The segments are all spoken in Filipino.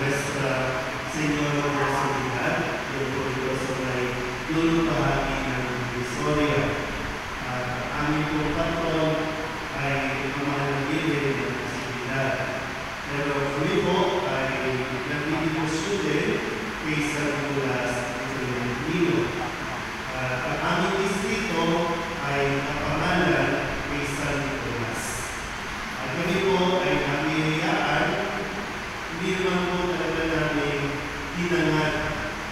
Nuestra Señora de la Sanidad, yung po ito sa may lulupahagi ng Visoria. Aming pong patron ay mamanagili ng kasilidad. Pero kami po ay nagtitipusyo din kay San Nicolas Tolentino. Ang aming distrito ay kapangalan kay San Nicolas. At kami po ay namihiyaan, hindi naman po talaga namin hinangat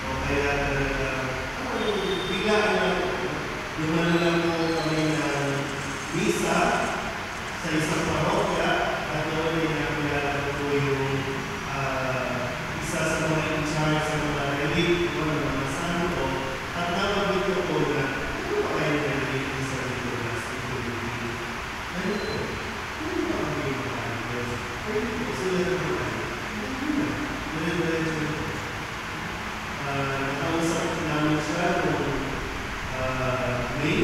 o kaya talaga biglaan na dumaan lang po kami ng misa sa isang parokya at doon ay nakilala po yung isa sa mga in-charge sa mga relic o ng mga santo at nabanggit ko po na ano ba kayo relic ni San Nicolas Tolentino? Ano po? Ano ba ang may mga Diyos? Ano po? Sila na po kayo? Dire-diretso po. Nakausap namin siya noong May,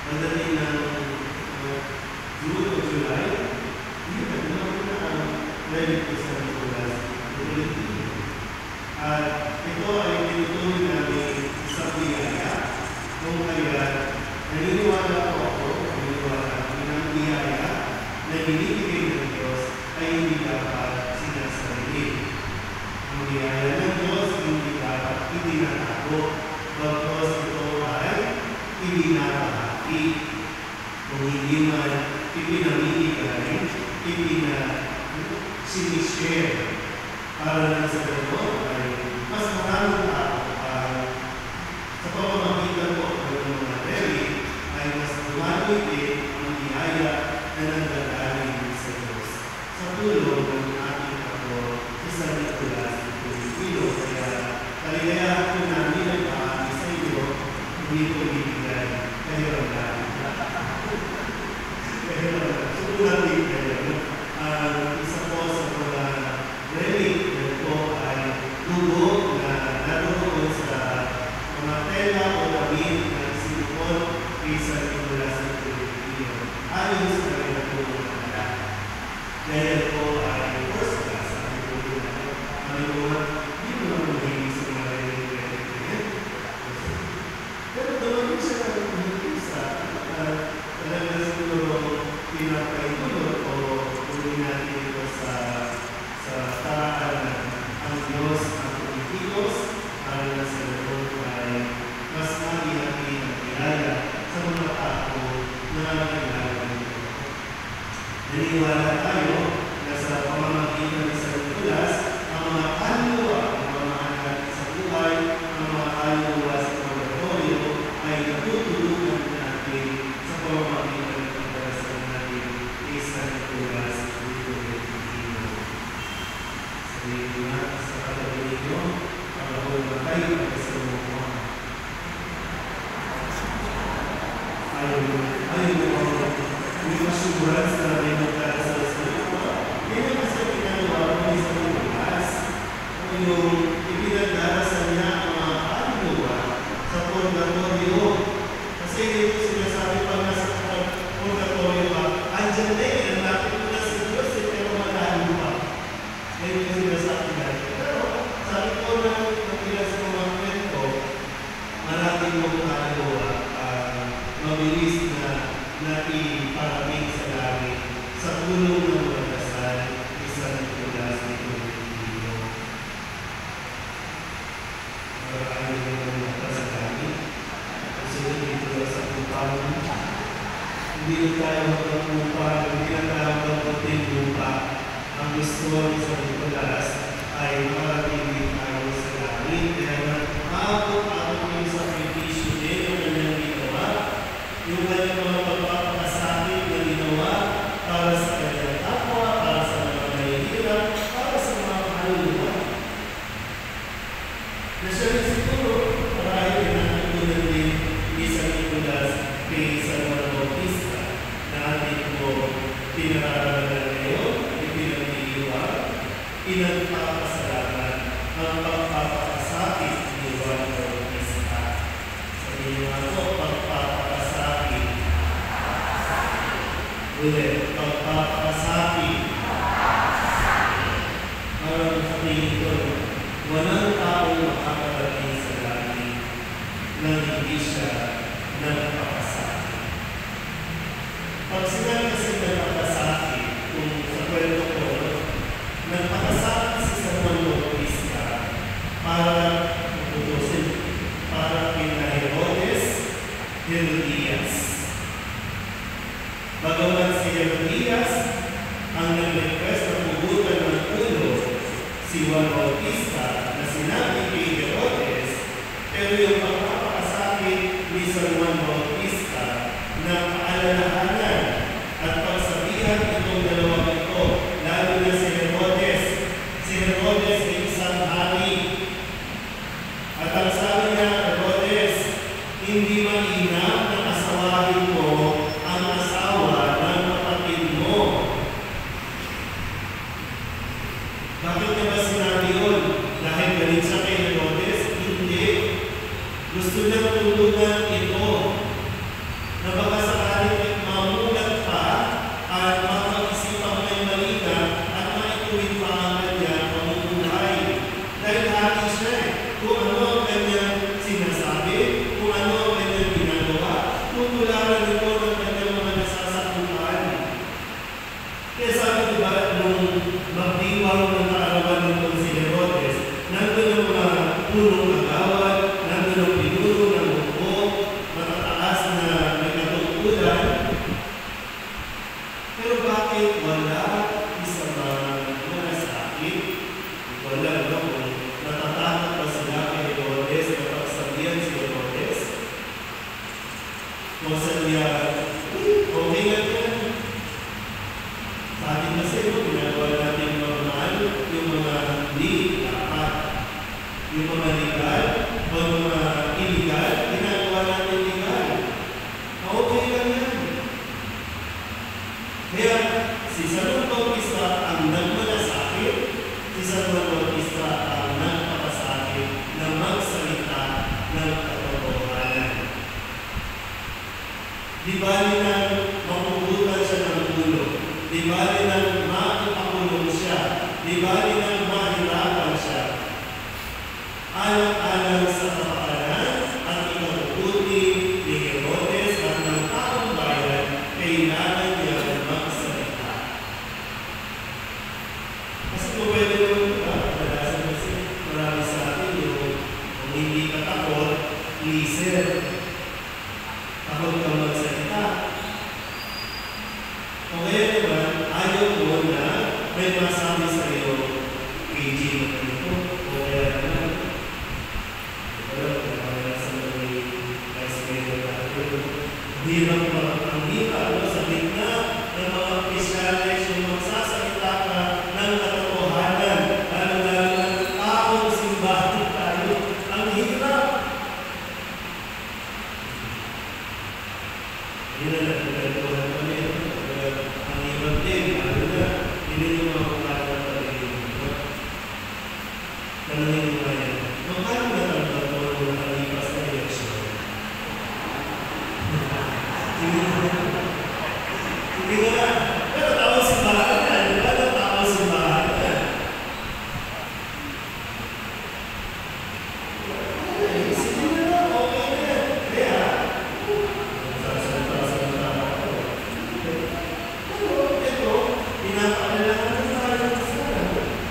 pagdating ng June o July, hindi ka naman na ang relic ni San Nicolas Tolentino. At ito ay tinutuloy namin sa biyaya, kung kaya naniniwala po ako, ng biyaya na binibigay ng Diyos ay hindi dapat sinasarili. Ang biyaya ng Diyos hindi dapat itinatago, bagkos ito ay ibinabahagi. Kung hindi man ipinamimigay, sinishare. Para lang sa gano'n ay mas maraming tao sa pamamagitan po ng mga relic ay mas lumaloy din ang biyaya na nanggagaling sa Diyos. Sa tulong ng ating Panginoon si San Nicolas Tolentino. Kaya kaligayahan po namin ang paami sa iyo, hindi po ibigay kayo lang. Sulat din kayo. Isa po sa mga relic na po ay dugo na naroon sa mga tela o damit na sinukot kay San Nicolas Tolentino. Ayon sa kanya po mga anak. Dahil po ay first class ang po na kami po hindi mo naman mahilig sa mga relic. Pero doon siya sa talaga siguro pinapaitulot o tuloy natin ito sa paraan ang Diyos ang Pilipinos para na sa loob ay mas mahihati ang biyaya sa mga tao na nakilala nito. Naniniwala tayo na sa pamamagitan ni San Nicolas, ang mga kaluluwa, ang mga anak sa buhay, ang mga kaluluwa sa purgatorio ay natutulungan natin sa pamamagitan ng pagdarasal natin kay San Nicolas Tolentino. Sabihin ko na sa katabi ninyo, pagkakul na tayo pagkasalungan mo. Ayaw mo hindi masuguran sa rin ng darasal sa iyo. Yan yung kasi pinagawa mo ni San Nicolas. Yung ipinagdarasal niya ang mga kaluluwa sa purgatorio. Kasi ito sinasabi pag nasa purgatorio ka, andyan na yun, lapit mo na sa Diyos, pero malalim pa. Yan yung sinasabi natin. Pero sabi ko na ilan sa mga kwento, maraming mong kaluluwa, mabilis na iparating sa langit sa tulong ng mga dasal ni San Nicolas Tolentino. Ayaw naman mata sa langit. Kasi dito sa kupang, hindi na tayo magpapupang, hindi na tayo magpapating lupa. Ang gusto ni San Nicolas ay marating tayo sa langit. Kaya maabot-abot yung sakripisyo din ang kanyang ginawa. Yung kanyang mga pagpapakasakit na ginawa para sa kanyang kapwa, para sa mga mahihirap, para sa mga kaluluwa. Na siya rin siguro, marahil pinatutunan din ni San Nicolas kay San Juan Bautista na ating po pinararalan ngayon, ipinag-iiwan, pinagpapasalamat ang pagpapakasakit ni Juan Bautista. Sabihin nga po, pagpapakasakit. Ulit, pagpapakasakit. natin ito, walang taong makakarating sa langit nang hindi siya nagpapasakit. Pag sinabi kasi nagpapasakit, kung sa kwento ko, nagpapasakit si San Juan Bautista para kina Herodes, Herodias. Bagaman si Herodias ang nag-request na pugutan ng ulo si Juan Bautista na sinabi kay Herodes, pero yung pagpapakasakit ni San Juan Bautista na paalalahanan at pagsabihan itong dalawang ito, lalo na si Herodes. Si Herodes ay isang hari. At ang sabi niya, Herodes, hindi mainam na asawahin mo ang asawa ng kapatid mo. Bakit niya ba sinabi yun? Dahil galit siya kay Herodes? Hindi. Gusto niya tulungan ito na baka sakaling mamulat pa at makapag-isip ang may malina at maituwid pa ang kanyang pamumuhay. Dahil hari siya eh. Kung ano ang kanyang sinasabi, kung ano ang kanyang ginagawa, tutularan ito ng kanyang mga nasasakupan. Kaya sabi diba, nung magdiwang ng kaarawan nitong si Herodes, nandun ang mga punong agawan, nandun ang pinuno ng buko, matataas na may katungkulan. Pero bakit wala isa mang malasakit? Wala na kung natatakot pa sila kay Herodes na pagsabihan si Herodes. Kung sabiya, okay lang yan. Sa atin kasi, ginagawa natin normal, yung mga hindi dapat. Yung mga legal, o yung mga illegal, ginagawa natin legal. Okay lang yan. Kaya, si San Juan Bautista ang nagmalasakit, si San Juan Bautista ang nagpapasakit na magsalita ng katotohanan. Di ba nang mapugutan siya ng ulo? Di ba nang maipakulong siya? Di ba nang mahirapan siya? Alang-alang sa kapakanan at ikabubuti ni Herodes at ng taong bayan, kailangan niya magsalita. Kasi kung pwede naman diba, kadalasan kasi marami sa atin yung kung hindi ka takot, listen. Takot ka magsalita. O kaya naman, ayaw mo na may masabi sa iyo, PG mo na ito, o kaya naman, ang hirap sa gitna ng mga opisyalis yung magsasalita ka ng katotohanan, lalo-lalo ng taong simbahan tayo. Ang hirap. Yun na nagkakatuhan kami. Ang hirap din, lalo na, hindi yung mga kumakalat na pag-ibig. Tanungin mo yan. Magkano na tanong mo nakalipas na eleksyon? Hindi ko na. Pero tawag simbahan na. Di ba? Tawag simbahan na. Sige na lang. Okay na yan. Kaya, salita ako. Pero ito, pinapaalalahan tayo ng sana.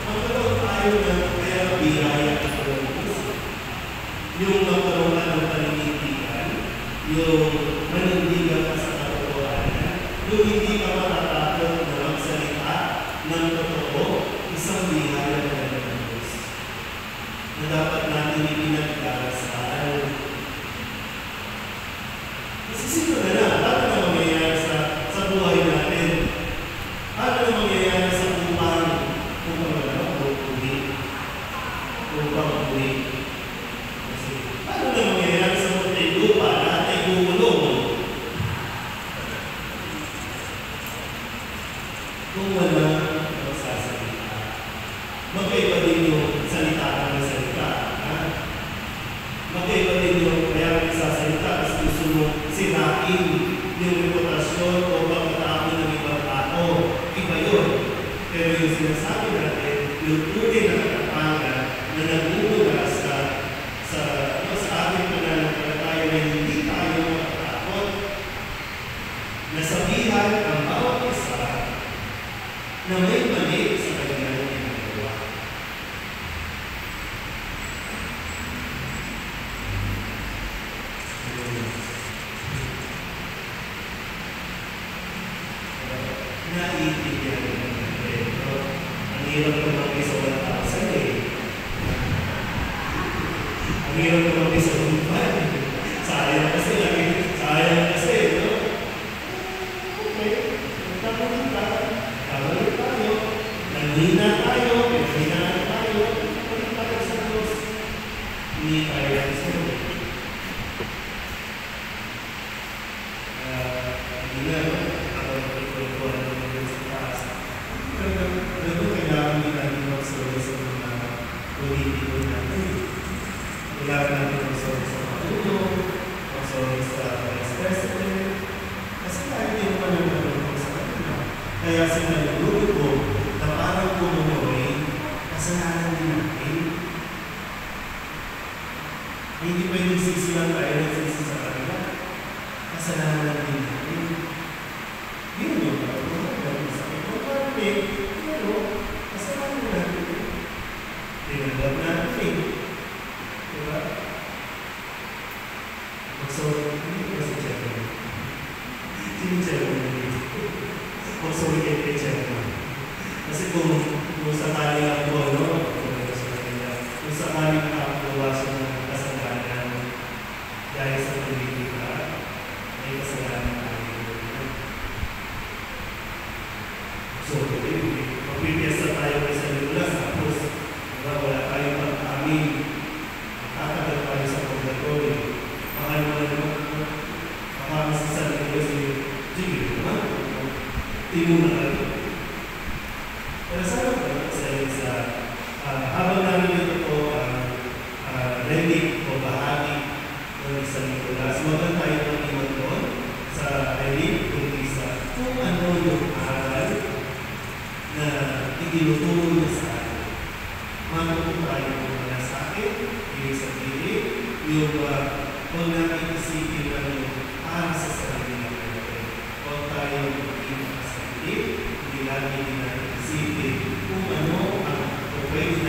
Magkaroon tayo ng kaya biyaya at yung magkaroon ng paninitigan, yung manindigan ka sa katotohanan, yung hindi ka matatakot na magsalita ng totoo, isang biyaya na ng Diyos na dapat natin ipinagdarasal. Kasi sino na lang, paano na mangyayari sa buhay natin? Paano na mangyayari sa upang uwi? Kasi paano na mangyayari sa munting lupa na ating gumulong? Kung wala magsasalita. Magkaiba din yung salita ng salita. Magkaiba din yung kaya magsasalita kasi gusto mo sirain yung reputasyon o pagkatapon ng ibang tao. Iba yun. Pero yung sinasabi natin, yung tunay na na nagmumula sa ating pananampalataya na hindi tayo matatakot na sabihan ang bawat isa na may mali sa kanyang ginagawa. Naiintindihan naman natin, no? Ang hirap naman sa 1,000 eh. Ang hirap naman sa 1,000. Sayang kasi, no? Okay, magkakaroon tayo, nanghina tayo, pinaghinaan tayo, palit tayo sa Diyos. Hindi tayo yan sa Diyos. Hindi na, kailangan din natin magsorry sa mga politiko natin. Kailangan natin magsorry sa mga tulong, magsorry sa vice president. Kasi tayo din naman ang nalulog sa kanila. Kaya sinalulog ko na parang kumunoy, kasalanan din natin. Hindi pwedeng sisi lang tayo ng sisi sa kanila. Kasalanan din natin. Yun yung pero kasalanan natin. Tinanggap natin. Diba? Magsorry. Hindi ko kasi Chairman. Sino Chairman na dito? Magsorry kay Chairman. Kasi kung sakali ako, no? Kung sakali nakakuha siya ng kasalanan dahil sa politika, may kasalanan tayo. So, magpipiyasa tayo sa lulas, tapos wala tayong pag-amin. Tatagal tayo sa pagdatory. Mahal mo naman, makakasasalan ko sige naman, tinuna kayo. Pero sana ba sa habang namin ito po relic o bahagi ng isang lulas, maganda tayo ng iwan doon sa relic kundi sa kung ano yung aral na itinuturo niya sa atin. Matuto tayo ng mga sa akin, ibig sabihin, yung kung natin isipin lang yung para sa sarili natin. Kung tayo magiging sa sarili, hindi lagi din natin isipin kung ano ang pwede